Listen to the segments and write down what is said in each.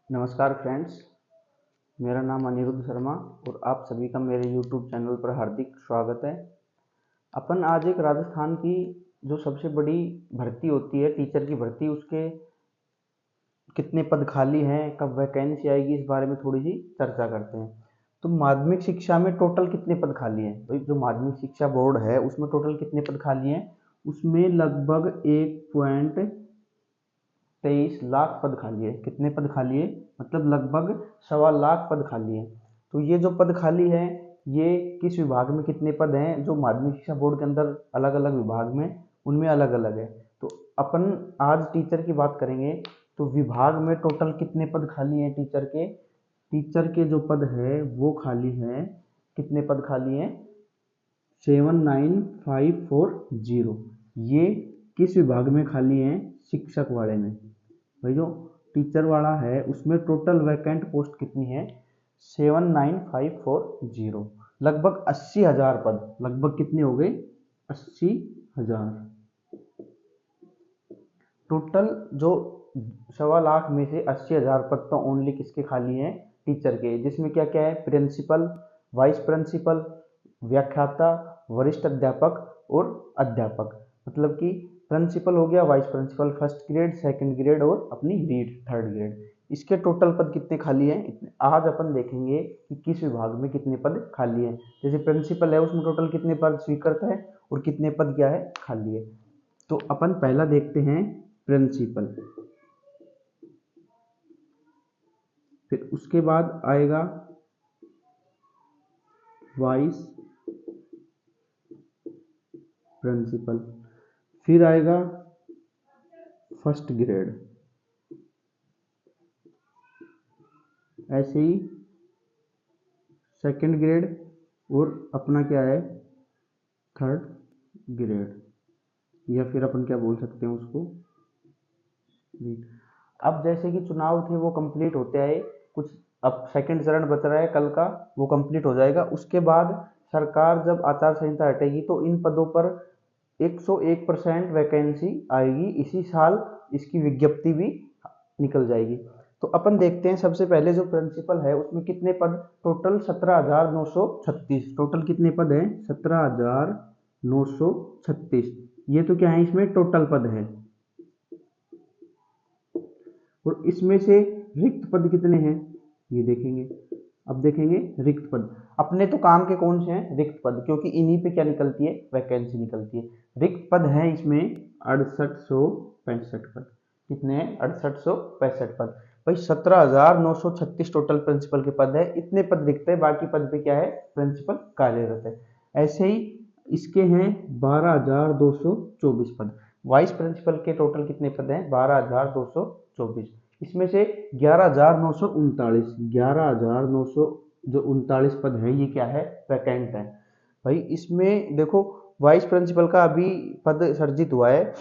नमस्कार फ्रेंड्स, मेरा नाम अनिरुद्ध शर्मा और आप सभी का मेरे YouTube चैनल पर हार्दिक स्वागत है। अपन आज एक राजस्थान की जो सबसे बड़ी भर्ती होती है टीचर की भर्ती, उसके कितने पद खाली हैं, कब वैकेंसी आएगी, इस बारे में थोड़ी सी चर्चा करते हैं। तो माध्यमिक शिक्षा में टोटल कितने पद खाली हैं? तो जो माध्यमिक शिक्षा बोर्ड है उसमें टोटल कितने पद खाली हैं? उसमें लगभग 1.23 लाख पद खाली है। कितने पद खाली है? मतलब लगभग 1.25 लाख पद खाली है। तो ये जो पद खाली है, ये किस विभाग में कितने पद हैं, जो माध्यमिक शिक्षा बोर्ड के अंदर अलग अलग विभाग में, उनमें अलग अलग है। तो अपन आज टीचर की बात करेंगे। तो विभाग में टोटल कितने पद खाली हैं टीचर के जो पद है वो खाली हैं। कितने पद खाली हैं? 79540। ये किस विभाग में खाली हैं? शिक्षक वाले में। भाई जो टीचर वाला है उसमें टोटल वैकेंट पोस्ट कितनी है? 79540। लगभग 80,000 पद। लगभग कितने हो गए? 80,000 टोटल। जो 1.25 लाख में से 80,000 पद तो ओनली किसके खाली हैं? टीचर के। जिसमें क्या क्या है? प्रिंसिपल, वाइस प्रिंसिपल, व्याख्याता, वरिष्ठ अध्यापक और अध्यापक। मतलब कि प्रिंसिपल हो गया, vice principal first grade, second grade और अपनी रीड थर्ड ग्रेड। इसके टोटल पद कितने खाली हैं? इतने। आज अपन देखेंगे कि किस विभाग में कितने पद खाली हैं। जैसे प्रिंसिपल है, उसमें टोटल कितने पद स्वीकृत है और कितने पद क्या है? खाली है। तो अपन पहला देखते हैं प्रिंसिपल, फिर उसके बाद आएगा वाइस प्रिंसिपल, फिर आएगा फर्स्ट ग्रेड, ऐसे ही सेकंड ग्रेड और अपना क्या है? थर्ड ग्रेड, या फिर अपन क्या बोल सकते हैं उसको? अब जैसे कि चुनाव थे वो कंप्लीट होते आए, कुछ अब सेकंड चरण बच रहा है कल का, वो कंप्लीट हो जाएगा। उसके बाद सरकार जब आचार संहिता हटेगी तो इन पदों पर 101% वैकेंसी आएगी। इसी साल इसकी विज्ञप्ति भी निकल जाएगी। तो अपन देखते हैं सबसे पहले जो प्रिंसिपल है उसमें कितने पद? टोटल 17,936। टोटल कितने पद हैं? 17,936। ये तो क्या है? इसमें टोटल पद है। और इसमें से रिक्त पद कितने हैं ये देखेंगे। अब देखेंगे रिक्त पद। अपने तो काम के कौन से हैं? रिक्त पद, क्योंकि इन्हीं पे क्या निकलती है? वैकेंसी निकलती है। रिक्त पद है इसमें 6865 पद। कितने हैं? 6865 पद। भाई 17,936 टोटल प्रिंसिपल के पद है। इतने पद रिक्त है, बाकी पद पे क्या है? प्रिंसिपल कार्यरत है। ऐसे ही इसके हैं 12,224 पद। वाइस प्रिंसिपल के टोटल कितने पद हैं? 12,224। इसमें से 11,939 जो 39 पद है, ये क्या है? वैकेंट है। भाई इसमें देखो, वाइस प्रिंसिपल का अभी पद सर्जित हुआ है,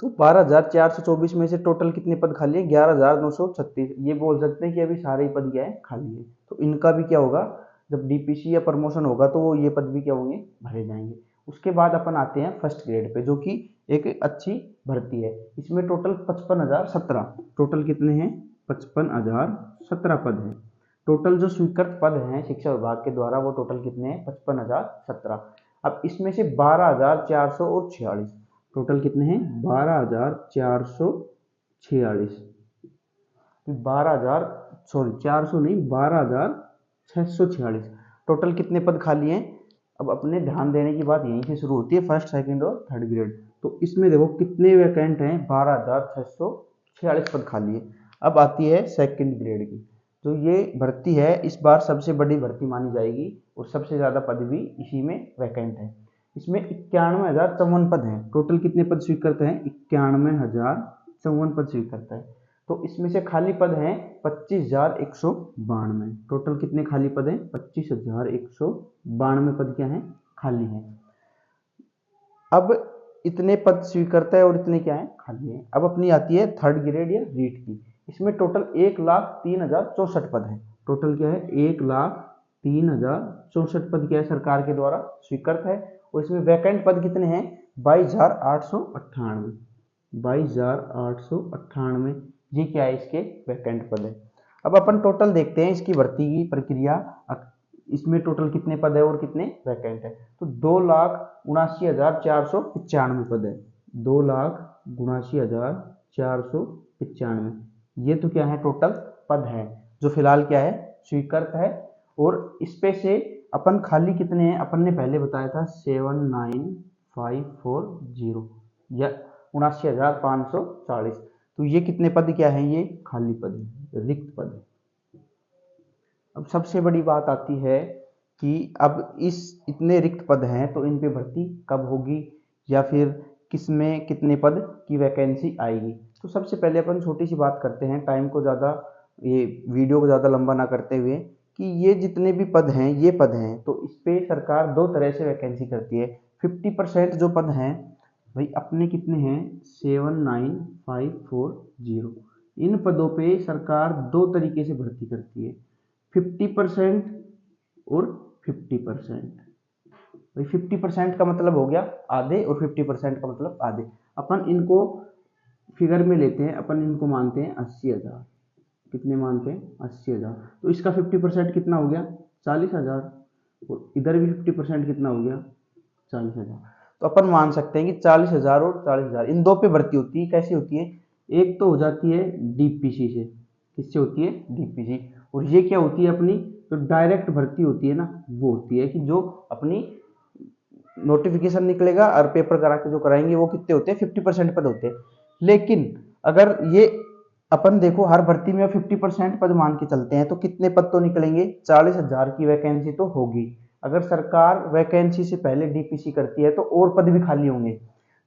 तो 12,424 में से टोटल कितने पद खाली है? 11,936। ये बोल सकते हैं कि अभी सारे ही पद क्या है? खाली है। तो इनका भी क्या होगा? जब डीपीसी या प्रमोशन होगा तो वो ये पद भी क्या होंगे? भरे जाएंगे। उसके बाद अपन आते हैं फर्स्ट ग्रेड पे, जो कि एक अच्छी भर्ती है। इसमें टोटल 55,017। टोटल कितने हैं? 55,017 पद हैं। टोटल जो स्वीकृत पद हैं शिक्षा विभाग के द्वारा वो टोटल कितने हैं? 55,017। अब इसमें से 12,446। टोटल कितने हैं? 12,446। 12,000, सॉरी 400 नहीं, 12,646। टोटल कितने पद खाली हैं? अब अपने ध्यान देने की बात यहीं से शुरू होती है, फर्स्ट सेकंड और थर्ड ग्रेड। तो इसमें देखो कितने वैकेंट हैं? 12,646 पद खाली है। अब आती है सेकंड ग्रेड की। तो ये भर्ती है इस बार सबसे बड़ी भर्ती मानी जाएगी और सबसे ज़्यादा पद भी इसी में वैकेंट है। इसमें 91,054 पद हैं। टोटल कितने पद स्वीकृत हैं? 91,054 पद स्वीकृत है। तो इसमें से खाली पद हैं 25,192। टोटल कितने खाली पद हैं? 25,192 पद क्या हैं? खाली हैं। अब इतने पद स्वीकृत है और इतने क्या है? खाली हैं। अब अपनी आती है थर्ड ग्रेड या रीट की। इसमें टोटल 1,03,064 पद हैं। टोटल क्या है? 1,03,064 पद क्या है? सरकार के द्वारा स्वीकृत है। और इसमें वैकेंट पद कितने हैं? 22,898। 22,898। ये क्या है, इसके वैकेंट पद है। अब अपन टोटल देखते हैं इसकी भर्ती की प्रक्रिया, इसमें टोटल कितने पद है और कितने वैकेंट है। तो 2,79,495 पद है, 2,79,495, ये तो क्या है, टोटल पद है जो फिलहाल क्या है, स्वीकृत है। और इस पे से अपन खाली कितने हैं, अपन ने पहले बताया था 79540 या 79,540, तो ये कितने पद क्या है, ये खाली पद है, रिक्त पद है। अब सबसे बड़ी बात आती है कि अब इस इतने रिक्त पद हैं तो इन पे भर्ती कब होगी या फिर किस में कितने पद की वैकेंसी आएगी। तो सबसे पहले अपन छोटी सी बात करते हैं, टाइम को ज़्यादा, ये वीडियो को ज़्यादा लंबा ना करते हुए, कि ये जितने भी पद हैं ये पद हैं, तो इस पे सरकार दो तरह से वैकेंसी करती है। 50% जो पद हैं भाई अपने कितने हैं, 79540, इन पदों पे सरकार दो तरीके से भर्ती करती है, 50% और 50%। भाई 50% का मतलब हो गया आधे और 50% का मतलब आधे। अपन इनको फिगर में लेते हैं, अपन इनको मानते हैं 80,000, कितने मानते हैं, 80,000। तो इसका 50% कितना हो गया, 40,000, और इधर भी 50% कितना हो गया, 40,000। तो अपन मान सकते हैं कि 40,000 और 40,000 इन दो पे भर्ती होती है। कैसे होती है, एक तो हो जाती है डीपीसी से, किससे होती है, डीपीसी, और ये क्या होती है अपनी, तो डायरेक्ट भर्ती होती है ना, वो होती है कि जो अपनी नोटिफिकेशन निकलेगा और पेपर करा के जो कराएंगे वो कितने होते हैं, 50% पद होते हैं। लेकिन अगर ये अपन देखो हर भर्ती में 50% पद मान के चलते हैं तो कितने पद तो निकलेंगे, 40,000 की वैकेंसी तो होगी। अगर सरकार वैकेंसी से पहले डीपीसी करती है तो और पद भी खाली होंगे।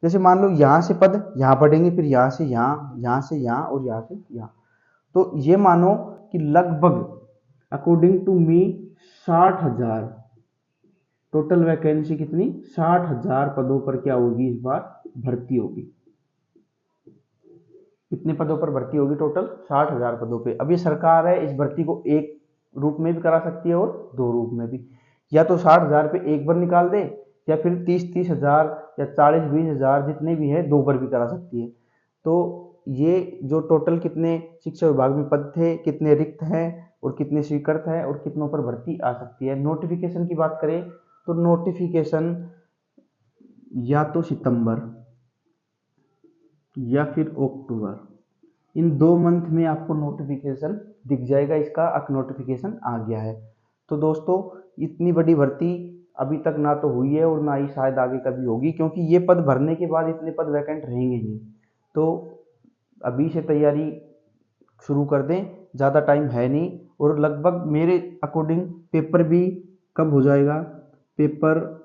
जैसे मान लो यहाँ से पद यहाँ बढ़ेंगे, फिर यहाँ से यहाँ, यहाँ से यहाँ और यहाँ से यहाँ। तो ये मानो कि लगभग according to me 60,000 total vacancy, कितनी, 60,000 पदों पर क्या होगी, इस बार भर्ती होगी। कितने पदों पर भर्ती होगी, टोटल 60,000 पदों पे। अब ये सरकार है, इस भर्ती को एक रूप में भी करा सकती है और दो रूप में भी, या तो 60,000 पे एक बार निकाल दे, या फिर 30,000 या 40,000-20,000 जितने भी है दो बार भी करा सकती है। तो ये जो टोटल कितने शिक्षा विभाग में पद थे, कितने रिक्त हैं और कितने स्वीकृत हैं और कितनों पर भर्ती आ सकती है। नोटिफिकेशन की बात करें तो नोटिफिकेशन या तो सितंबर या फिर अक्टूबर, इन 2 मंथ में आपको नोटिफिकेशन दिख जाएगा, इसका अक नोटिफिकेशन आ गया है। तो दोस्तों इतनी बड़ी भर्ती अभी तक ना तो हुई है और ना ही शायद आगे कभी होगी, क्योंकि ये पद भरने के बाद इतने पद वैकेंट रहेंगे नहीं। तो अभी से तैयारी शुरू कर दें, ज़्यादा टाइम है नहीं। और लगभग मेरे अकॉर्डिंग पेपर भी कब हो जाएगा, पेपर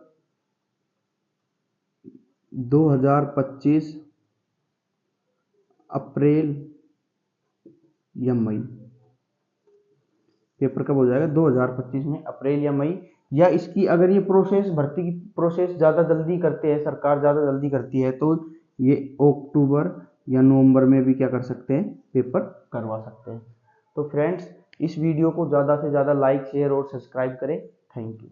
2025 अप्रैल या मई, पेपर कब हो जाएगा 2025 में अप्रैल या मई। या इसकी अगर ये प्रोसेस, भर्ती की प्रोसेस ज़्यादा जल्दी करते हैं, सरकार ज़्यादा जल्दी करती है, तो ये अक्टूबर या नवंबर में भी क्या कर सकते हैं, पेपर करवा सकते हैं। तो फ्रेंड्स इस वीडियो को ज़्यादा से ज़्यादा लाइक, शेयर और सब्सक्राइब करें। Thank you.